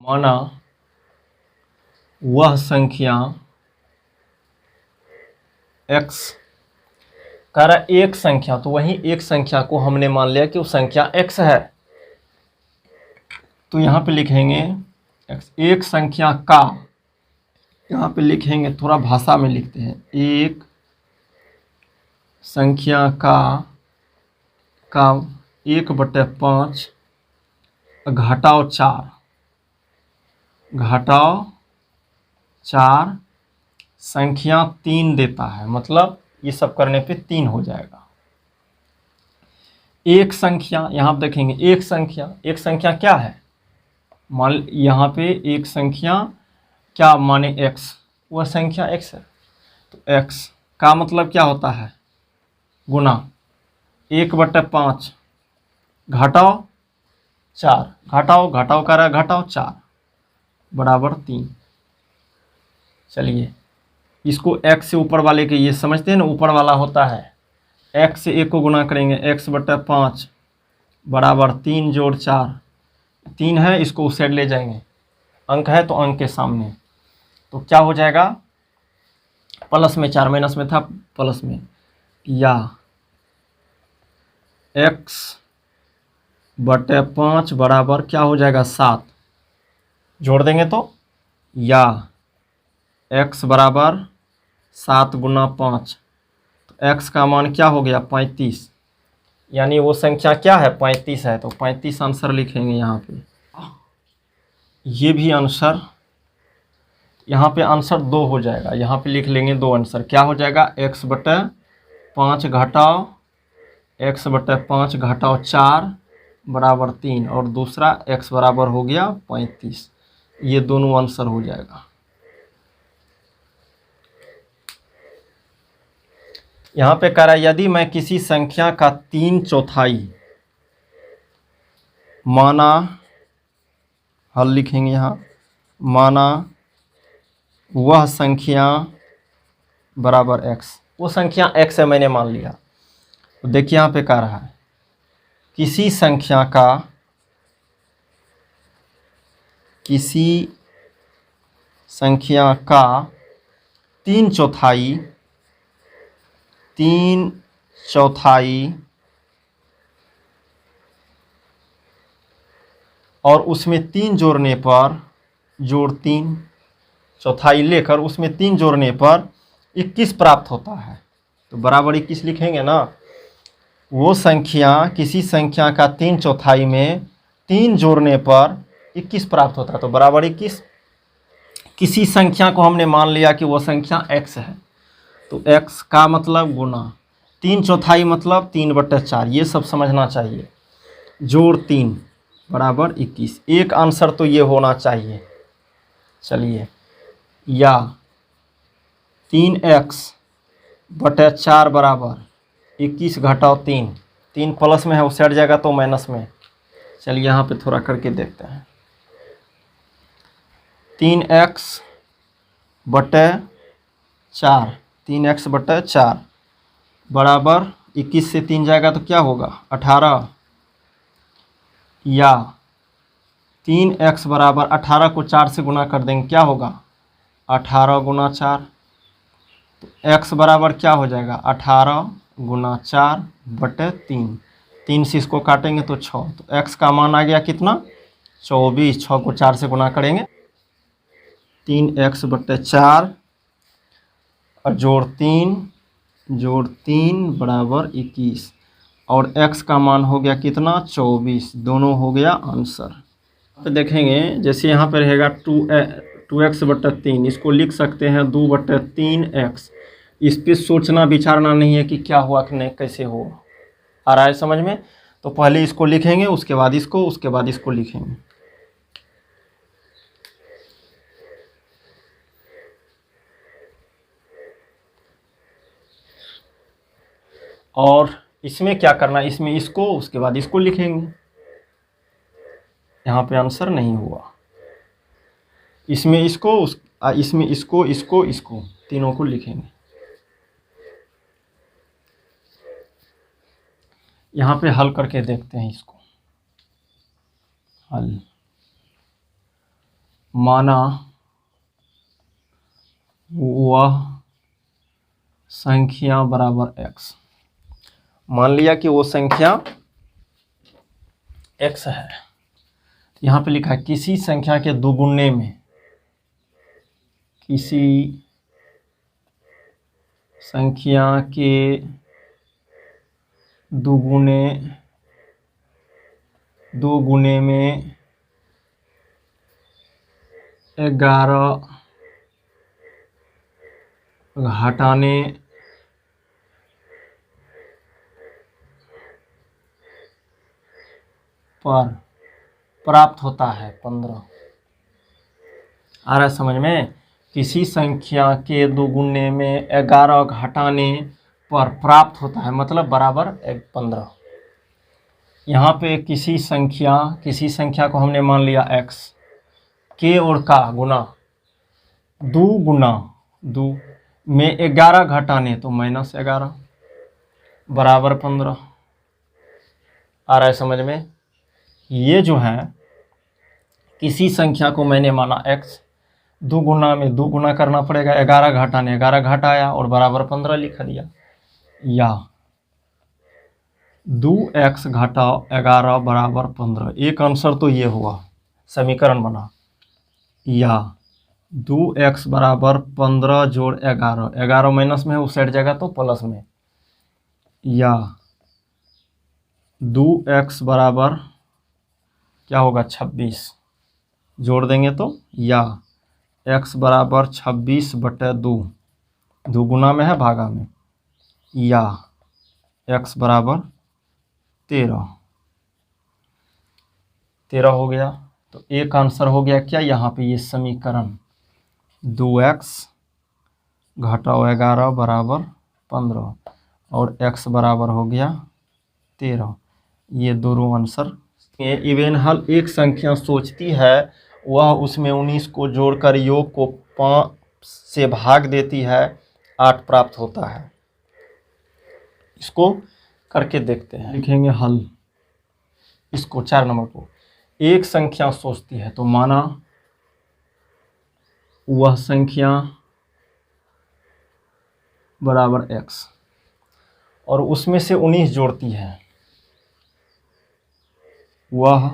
माना वह संख्या x, कह रहा एक संख्या, तो वही एक संख्या को हमने मान लिया कि वो संख्या x है, तो यहाँ पे लिखेंगे x। एक संख्या का, यहाँ पे लिखेंगे, थोड़ा भाषा में लिखते हैं, एक संख्या का 1/5 घटाओ 4 संख्या 3 देता है, मतलब ये सब करने पे 3 हो जाएगा। एक संख्या, यहाँ पे देखेंगे एक संख्या क्या है, मान यहाँ पे एक संख्या क्या माने x, वह संख्या x है, तो x का मतलब क्या होता है, गुना 1/5 घटाओ 4, घटाओ कर रहा है, घटाओ 4 बराबर 3। चलिए इसको x से ऊपर वाले के, ये समझते हैं ना, ऊपर वाला होता है x से 1 को गुना करेंगे, x/5 बराबर 3 जोड़ 4, 3 है, इसको उस साइड ले जाएंगे, अंक है तो अंक के सामने, तो क्या हो जाएगा, प्लस में 4 माइनस में था प्लस में, या x/5 बराबर क्या हो जाएगा 7, जोड़ देंगे तो, या x बराबर 7 गुना 5, तो x का मान क्या हो गया 35, यानी वो संख्या क्या है 35 है, तो 35 आंसर लिखेंगे यहाँ पे। ये भी आंसर, यहाँ पे आंसर 2 हो जाएगा, यहाँ पे लिख लेंगे 2 आंसर, क्या हो जाएगा x/5 घटाओ 4 बराबर 3, और दूसरा x बराबर हो गया 35, ये दोनों आंसर हो जाएगा। यहाँ पे कह रहा है यदि मैं किसी संख्या का 3/4 माना, हल लिखेंगे यहाँ, माना वह संख्या बराबर x, वो संख्या x है मैंने मान लिया, तो देखिए यहाँ पे कह रहा है किसी संख्या का 3/4 और उसमें 3 जोड़ने पर, जोड़ 3 चौथाई लेकर उसमें 3 जोड़ने पर 21 प्राप्त होता है, तो बराबर 21 लिखेंगे ना। वो संख्या, किसी संख्या का 3/4 में 3 जोड़ने पर 21 प्राप्त होता है, तो बराबर 21। किसी संख्या को हमने मान लिया कि वो संख्या x है, तो x का मतलब गुना 3/4 मतलब 3/4, ये सब समझना चाहिए, जोड़ 3 बराबर 21, एक आंसर तो ये होना चाहिए। चलिए, या 3x/4 बराबर 21 घटाओ 3, 3 प्लस में है उस हट जाएगा तो माइनस में। चलिए यहाँ पे थोड़ा करके देखते हैं, 3x/4 बराबर 21 से 3 जाएगा तो क्या होगा 18, या 3x बराबर 18 को 4 से गुना कर देंगे, क्या होगा 18 गुना 4, तो x बराबर क्या हो जाएगा 18 गुना 4/3, 3 से इसको काटेंगे तो 6, तो x का मान आ गया कितना 24, 6 को 4 से गुना करेंगे, 3x/4 और जोड़ 3 बराबर 21, और x का मान हो गया कितना 24, दोनों हो गया आंसर। तो देखेंगे जैसे यहाँ पर रहेगा 2x/3, इसको लिख सकते हैं 2/3x, इस पर सोचना विचारना नहीं है कि क्या हुआ कि नहीं, कैसे हो, आ रहा है समझ में। तो पहले इसको लिखेंगे, उसके बाद इसको, उसके बाद इसको लिखेंगे। और इसमें क्या करना, इसमें इसको, उसके बाद इसको लिखेंगे, यहाँ पे आंसर नहीं हुआ, इसमें इसको, इसमें इसको, इसको तीनों को लिखेंगे। यहाँ पे हल करके देखते हैं इसको, हल माना वह संख्या बराबर x। मान लिया कि वो संख्या x है। यहाँ पे लिखा है किसी संख्या के दुगुने में, किसी संख्या के दो गुने में 11 घटाने पर प्राप्त होता है 15। आ रहा है समझ में? किसी संख्या के दुगुने में 11 घटाने पर प्राप्त होता है मतलब बराबर 15। यहाँ पे किसी संख्या को हमने मान लिया x, के और का गुना, दो में 11 घटाने तो -11 बराबर 15। आ रहा है समझ में? ये जो है किसी संख्या को मैंने माना x, दुगुना में दुगुना करना पड़ेगा, 11 घटाने 11 घटाया और बराबर 15 लिख दिया। या 2x घटाओ 11 बराबर 15। एक आंसर तो ये हुआ, समीकरण बना। या 2x बराबर 15 जोड़ 11, 11 माइनस में है उस साइड जाएगा तो प्लस में। या 2x बराबर क्या होगा 26, जोड़ देंगे तो या x बराबर 26/2, दुगुना में है भागा में। या x बराबर 13 हो गया। तो एक आंसर हो गया क्या यहाँ पे, ये समीकरण 2x घटाओ 11 बराबर 15 और x बराबर हो गया 13। ये दोनों आंसर। इवेन हल एक संख्या सोचती है, वह उसमें 19 को जोड़कर योग को 5 से भाग देती है, 8 प्राप्त होता है। इसको करके देखते हैं। लिखेंगे हल इसको 4 नंबर को। एक संख्या सोचती है तो माना वह संख्या बराबर x और उसमें से 19 जोड़ती है, वह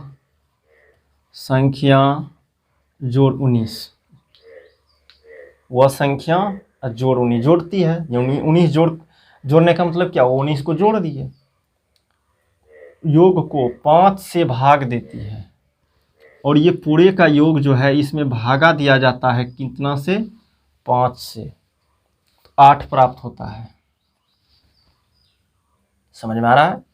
संख्या जोड़ 19, वह संख्या जोड़ 19 जोड़ती है। 19 जोड़ने का मतलब क्या, वो 19 को जोड़ दिए, योग को 5 से भाग देती है और ये पूरे का योग जो है इसमें भागा दिया जाता है कितना से, 5 से, तो 8 प्राप्त होता है। समझ में आ रहा है?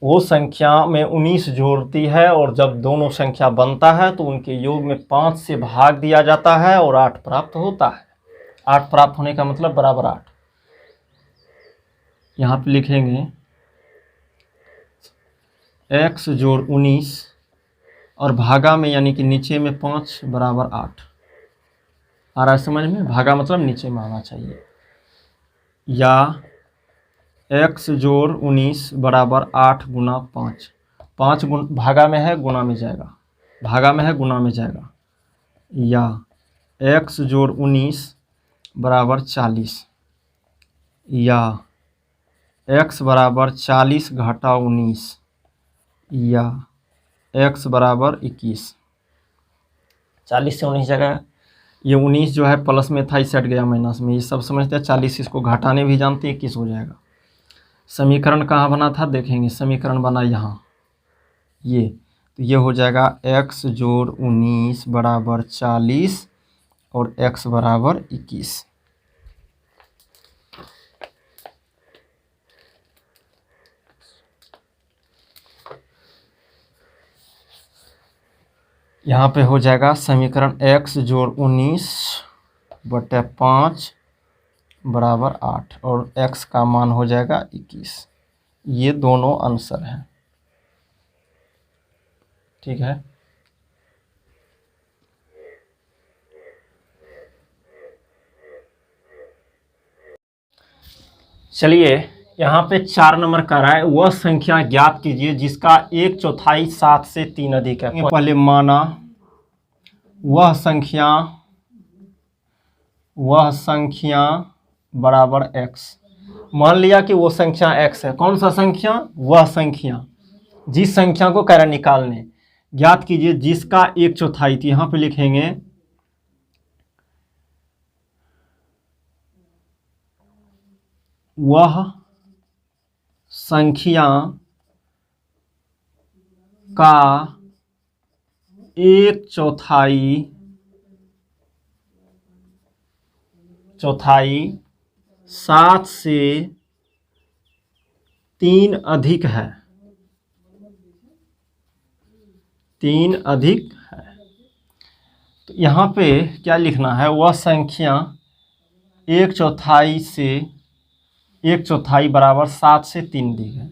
वो संख्या में 19 जोड़ती है और जब दोनों संख्या बनता है तो उनके योग में 5 से भाग दिया जाता है और 8 प्राप्त होता है। 8 प्राप्त होने का मतलब बराबर 8। यहाँ पे लिखेंगे x जोड़ 19 और भागा में यानी कि नीचे में 5 बराबर 8। आ रहा है समझ में? भागा मतलब नीचे में आना चाहिए। या x जोड़ 19 बराबर 8 गुना 5, 5 भागा में है गुना में जाएगा, भागा में है गुना में जाएगा। या x जोड़ 19 बराबर 40। या x बराबर 40 घटा 19। या x बराबर 21। 40 से 19 जगह, ये 19 जो है प्लस में था, इस साइड गया माइनस में, ये सब समझते हैं। 40 इसको घटाने भी जानते हैं, 21 हो जाएगा। समीकरण कहाँ बना था देखेंगे, समीकरण बना यहाँ, ये तो ये हो जाएगा x जोड़ 19 बराबर 40 और x बराबर 21। यहाँ पे हो जाएगा समीकरण x जोड़ 19/5 बराबर 8 और x का मान हो जाएगा 21। ये दोनों आंसर हैं। ठीक है, चलिए यहाँ पे 4 नंबर का रहा है, वह संख्या ज्ञात कीजिए जिसका 1/4 7 से 3 अधिक है। पहले माना वह संख्या बराबर x। मान लिया कि वो संख्या x है। कौन सा संख्या? वह संख्या, जिस संख्या को कह रहा निकालने। ज्ञात कीजिए जिसका 1/4। तो यहाँ पे लिखेंगे वह संख्या का 1/4 7 से 3 अधिक है। 3 अधिक है। तो यहाँ पे क्या लिखना है? वह संख्या 1/4 से 1/4 बराबर 7 से 3 अधिक है।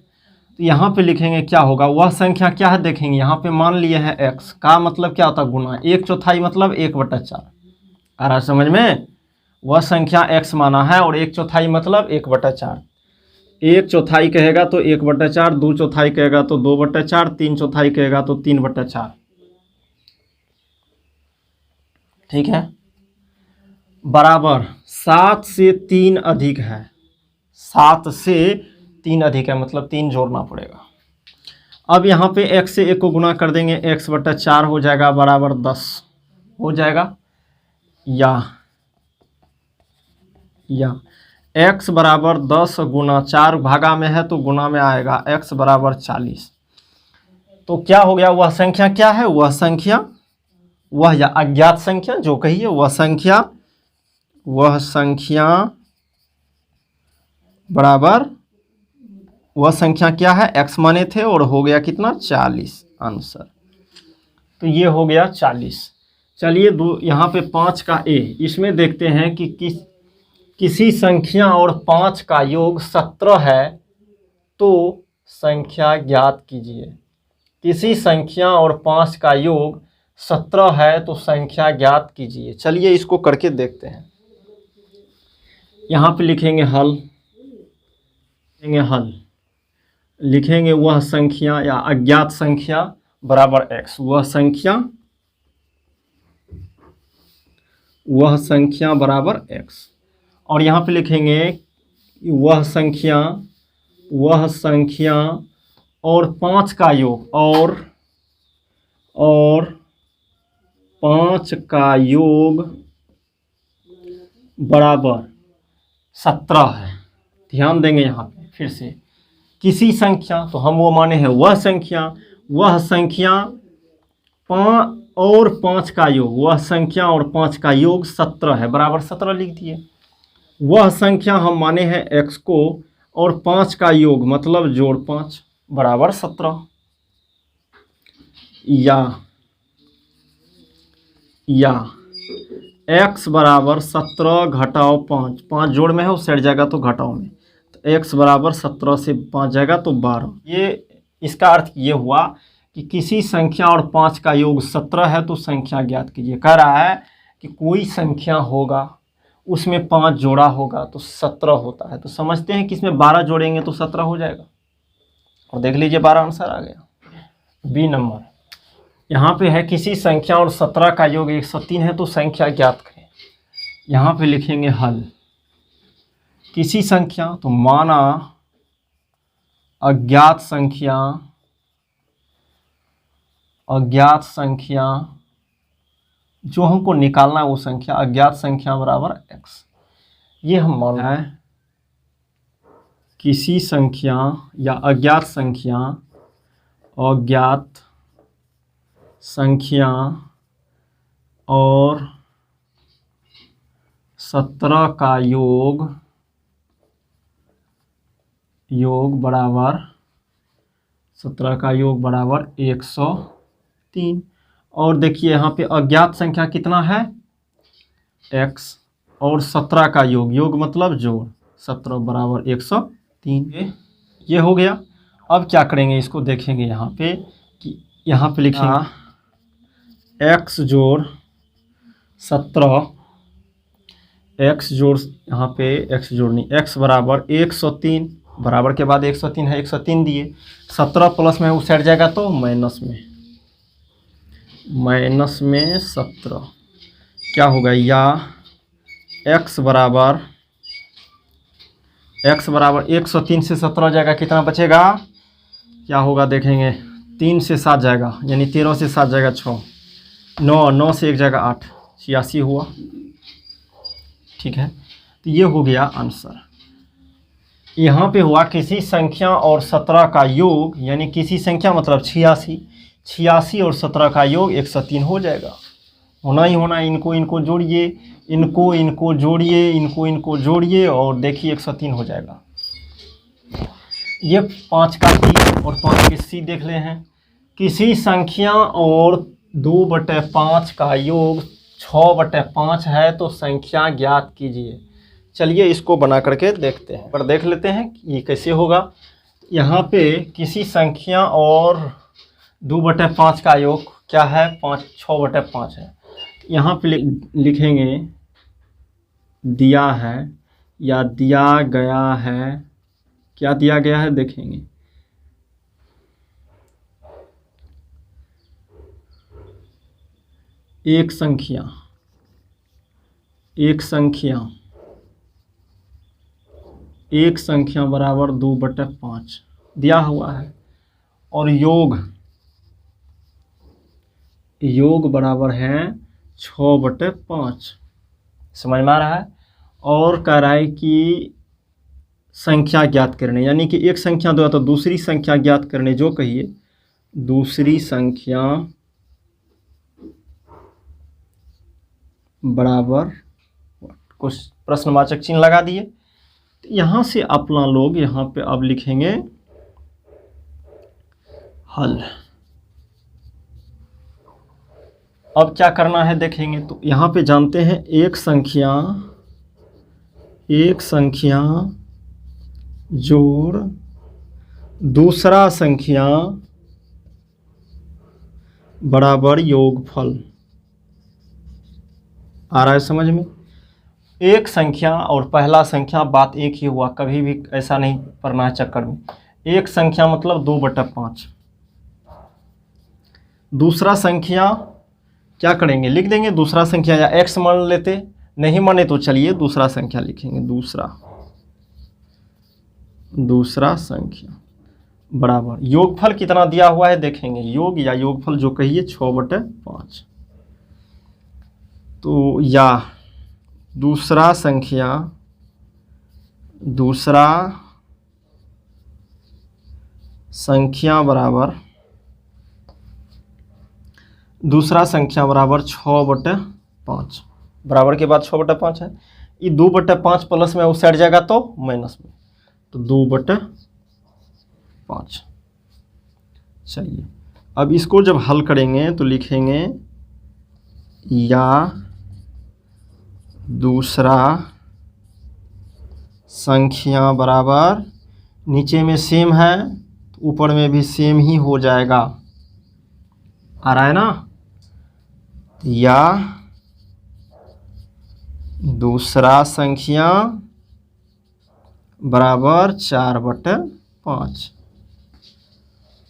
तो यहाँ पे लिखेंगे क्या होगा? वह संख्या क्या है देखेंगे। यहाँ पे मान लिए हैं x का मतलब क्या होता है? गुना। 1/4 मतलब 1/4। आ रहा समझ में? वह संख्या x माना है और 1/4 मतलब 1/4। 1/4 कहेगा तो 1/4, 2/4 कहेगा तो 2/4, 3/4 कहेगा तो 3/4। ठीक है, बराबर 7 से 3 अधिक है। 7 से 3 अधिक है मतलब 3 जोड़ना पड़ेगा। अब यहाँ पे x से 1 को गुना कर देंगे, x/4 हो जाएगा बराबर 10 हो जाएगा। या x बराबर 10 गुना 4 भागा में है तो गुना में आएगा, x बराबर 40। तो क्या हो गया? वह संख्या क्या है? वह संख्या, वह या अज्ञात संख्या जो कहिए, वह संख्या बराबर, वह संख्या क्या है? x माने थे और हो गया कितना? 40 आंसर। तो ये हो गया 40। चलिए यहाँ पे 5 का a, इसमें देखते हैं कि किसी संख्या और 5 का योग 17 है तो संख्या ज्ञात कीजिए। किसी संख्या और 5 का योग 17 है तो संख्या ज्ञात कीजिए। चलिए इसको करके देखते हैं। यहाँ पे लिखेंगे हल, लिखेंगे वह संख्या या अज्ञात संख्या बराबर x। वह संख्या बराबर x। और यहाँ पे लिखेंगे वह संख्या और 5 का योग, और 5 का योग बराबर 17 है। ध्यान देंगे यहाँ पे फिर से, किसी संख्या, तो हम वो माने हैं वह संख्या 5 और 5 का योग, वह संख्या और 5 का योग 17 है, बराबर 17 लिख दिए। वह संख्या हम माने हैं x को, और 5 का योग मतलब जोड़ 5 बराबर 17। या x बराबर 17 घटाओ 5, 5 जोड़ में है उस साइड जाएगा तो घटाओ में, तो x बराबर 17 से 5 जाएगा तो 12। ये इसका अर्थ ये हुआ कि किसी संख्या और 5 का योग 17 है तो संख्या ज्ञात कीजिए। कह रहा है कि कोई संख्या होगा उसमें 5 जोड़ा होगा तो 17 होता है। तो समझते हैं कि इसमें 12 जोड़ेंगे तो 17 हो जाएगा। और देख लीजिए 12 आंसर आ गया। बी नंबर यहाँ पे है किसी संख्या और 17 का योग 103 है तो संख्या ज्ञात करें। यहाँ पे लिखेंगे हल, किसी संख्या, तो माना अज्ञात संख्या जो हमको निकालना है वो संख्या, अज्ञात संख्या बराबर x। ये हम मान रहे हैं किसी संख्या या अज्ञात संख्या और 17 का योग बराबर 17 का योग बराबर 103। और देखिए यहाँ पे अज्ञात संख्या कितना है? x, और 17 का योग मतलब जोड़ 17 बराबर 103। ये हो गया। अब क्या करेंगे इसको देखेंगे यहाँ पे कि यहाँ पे लिखेंगे x जोड़ 17, x जोड़, यहाँ पे x जोड़नी, x बराबर 103, बराबर के बाद 103 है 103 दिए, 17 प्लस में उस साइड जाएगा तो माइनस में, माइनस में 17 क्या होगा, या x बराबर 103 से 17 जाएगा, कितना बचेगा, क्या होगा देखेंगे, 3 से 7 जाएगा, यानी 13 से 7 जाएगा 6, 9 से 1 जाएगा 8, 86 हुआ। ठीक है, तो ये हो गया आंसर। यहाँ पे हुआ किसी संख्या और 17 का योग, यानी किसी संख्या मतलब 86 और 17 का योग 103 हो जाएगा। होना ही होना, इनको जोड़िए, इनको जोड़िए, इनको जोड़िए और देखिए 103 हो जाएगा। ये 5 का सी और 5 के सी देख ले हैं। किसी संख्या और 2/5 का योग 6/5 है तो संख्या ज्ञात कीजिए। चलिए इसको बना करके देखते हैं, पर देख लेते हैं ये कैसे होगा। यहाँ पे किसी संख्या और 2/5 का योग क्या है, 6/5 है। यहाँ पे लिखेंगे दिया है या दिया गया है, क्या दिया गया है देखेंगे, एक संख्या बराबर 2/5 दिया हुआ है, और योग बराबर है 6/5। समझ में आ रहा है। और कह रहा है कि संख्या ज्ञात करने, यानी कि एक संख्या दो तो दूसरी संख्या ज्ञात करने, जो कहिए दूसरी संख्या बराबर कुछ प्रश्नवाचक चिन्ह लगा दिए। तो यहाँ से अपना लोग यहाँ पे अब लिखेंगे हल। अब क्या करना है देखेंगे, तो यहाँ पे जानते हैं एक संख्या जोड़ दूसरा संख्या बराबर योगफल। आ रहा है समझ में। एक संख्या और पहला संख्या बात एक ही हुआ, कभी भी ऐसा नहीं पढ़ना है चक्कर में। एक संख्या मतलब 2/5। दूसरा संख्या क्या करेंगे, लिख देंगे दूसरा संख्या, या x मान लेते, नहीं माने तो चलिए दूसरा संख्या लिखेंगे, दूसरा संख्या बराबर योगफल कितना दिया हुआ है देखेंगे, योग या योगफल जो कहिए 6/5। तो या दूसरा संख्या बराबर 6/5, बराबर के बाद 6/5 है। ये 2/5 प्लस में उस साइड जाएगा तो माइनस में, तो 2/5। चलिए अब इसको जब हल करेंगे तो लिखेंगे या दूसरा संख्या बराबर, नीचे में सेम है तो ऊपर में भी सेम ही हो जाएगा। आ रहा है ना। या दूसरा संख्या बराबर 4/5।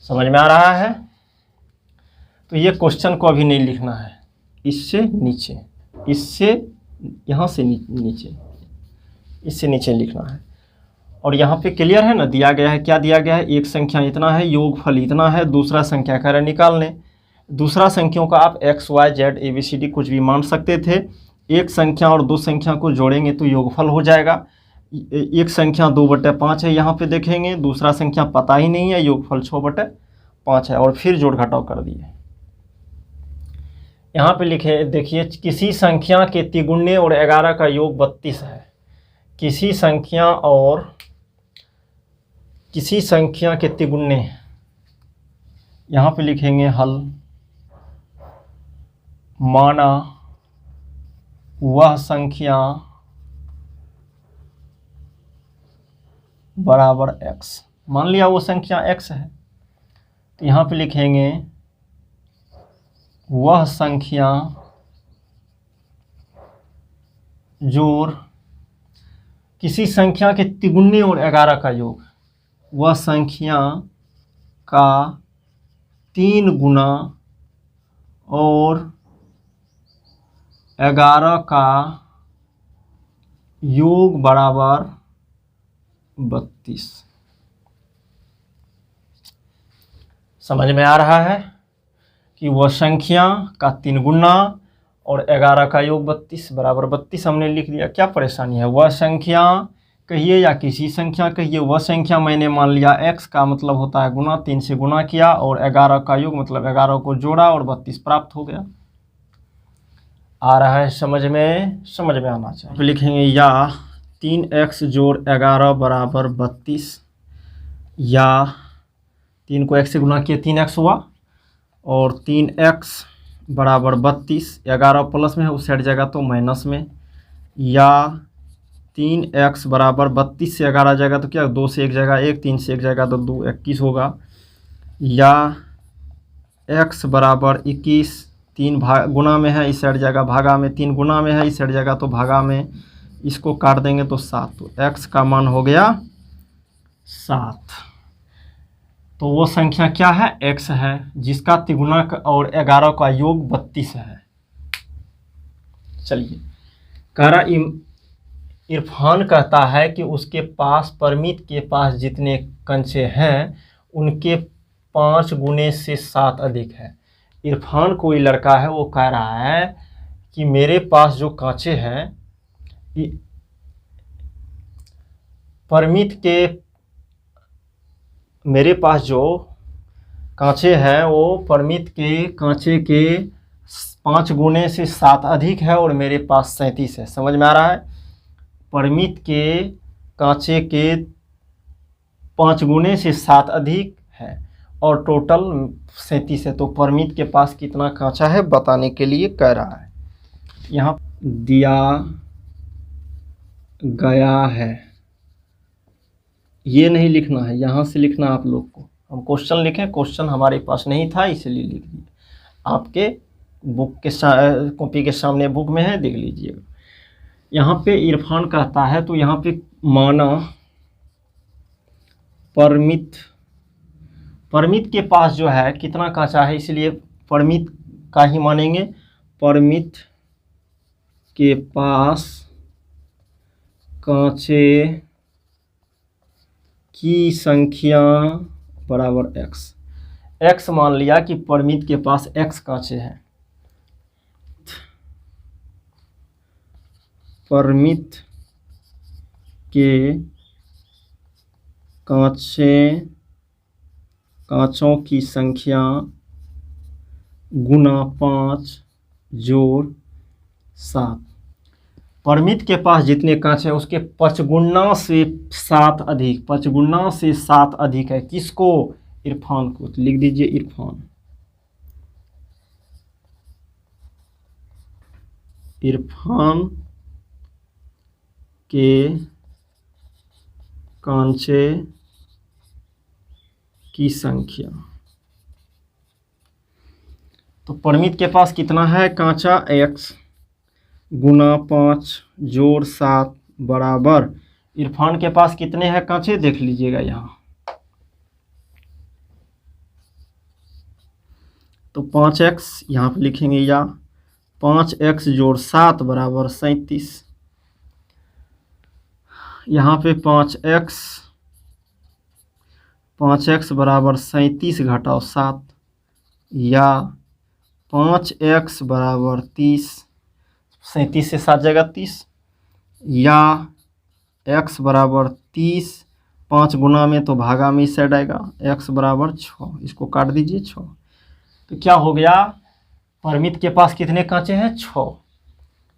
समझ में आ रहा है। तो ये क्वेश्चन को अभी नहीं लिखना है, इससे नीचे, इससे यहाँ से नीचे, इससे नीचे लिखना है। और यहाँ पे क्लियर है ना, दिया गया है, क्या दिया गया है, एक संख्या इतना है, योगफल इतना है, दूसरा संख्या कह रहे निकालने। दूसरा संख्याओं का आप x, y, z, ABCD कुछ भी मान सकते थे। एक संख्या और दो संख्या को जोड़ेंगे तो योगफल हो जाएगा। एक संख्या 2/5 है, यहाँ पे देखेंगे, दूसरा संख्या पता ही नहीं है, योगफल 6/5 है, और फिर जोड़ घटाव कर दिए। यहाँ पे लिखे देखिए, किसी संख्या के तिगुने और 11 का योग 32 है। किसी संख्या के तिगुने, यहाँ पे लिखेंगे हल। माना वह संख्या बराबर x, मान लिया वो संख्या x है, तो यहाँ पे लिखेंगे वह संख्या जोड़ किसी संख्या के तिगुने और 11 का योग, वह संख्या का 3 गुना और 11 का योग बराबर 32। समझ में आ रहा है कि वह संख्या का 3 गुना और 11 का योग 32 बराबर 32 हमने लिख दिया। क्या परेशानी है? वह संख्या कहिए या किसी संख्या कहिए, वह संख्या मैंने मान लिया x का मतलब होता है गुना, 3 से गुना किया और 11 का योग मतलब 11 को जोड़ा और 32 प्राप्त हो गया। आ रहा है समझ में? समझ में आना चाहिए। तो लिखेंगे या 3x जोड़ 11 बराबर 32, या 3 को x से गुना किया 3x हुआ और 3x बराबर 32, 11 प्लस में है उस साइड जाएगा तो माइनस में, या 3x बराबर 32 से 11 जाएगा तो क्या 2 से 1 जाएगा 1, 3 से 1 जाएगा तो 2, 21 होगा, या x बराबर 21, 3 गुना में है इस साइड जाएगा भागा में, 3 गुना में है इस साइड जाएगा तो भागा में, इसको काट देंगे तो 7, तो x का मान हो गया 7। तो वो संख्या क्या है? x है, जिसका तिगुना और 11 का योग 32 है। चलिए, कह रहा इरफान कहता है कि उसके पास परमित के पास जितने कंचे हैं उनके 5 गुने से 7 अधिक है। इरफान कोई लड़का है, वो कह रहा है कि मेरे पास जो कांचे हैं परमित के, मेरे पास जो कांचे हैं वो परमित के कांचे के 5 गुने से 7 अधिक है और मेरे पास 37 है। समझ में आ रहा है? परमित के कांचे के 5 गुने से 7 अधिक है और टोटल 37 है। तो परमित के पास कितना कांचा है बताने के लिए कह रहा है। यहाँ दिया गया है, ये नहीं लिखना है, यहाँ से लिखना आप लोग को। हम क्वेश्चन लिखें, क्वेश्चन हमारे पास नहीं था इसलिए लिख दिया। आपके बुक के कॉपी के सामने बुक में है, देख लीजिएगा। यहाँ पे इरफान कहता है तो यहाँ पे माना परमित के पास जो है कितना कांचा है, इसलिए परमित का ही मानेंगे। परमित के पास कांचे की संख्या बराबर x मान लिया कि परमित के पास x कांचे हैं। परमित के कांचों की संख्या गुना 5 जोड़ 7। परमित के पास जितने कांच है उसके 5 गुना से 7 अधिक, 5 गुना से 7 अधिक है। किसको? इरफान को। तो लिख दीजिए इरफान के कांचे की संख्या। तो परमित के पास कितना है कांचा? x गुना 5 जोड़ 7 बराबर इरफान के पास कितने हैं कांचे देख लीजिएगा यहाँ। तो 5x यहाँ पे लिखेंगे, या 5x जोड़ 7 बराबर 37। यहाँ पे 5x बराबर 37 घटाओ 7, या 5x बराबर 30, 37 से 7 जाएगा 30, या x बराबर 30, 5 गुना में तो भागा में इस साइड आएगा, x बराबर 6। इसको काट दीजिए 6। तो क्या हो गया? परमित के पास कितने कांचे हैं? 6।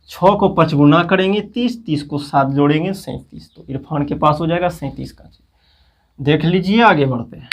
6 को 5 गुना करेंगे 30, 30 को 7 जोड़ेंगे 37। तो इरफान के पास हो जाएगा 37 कांचे। देख लीजिए, आगे बढ़ते हैं।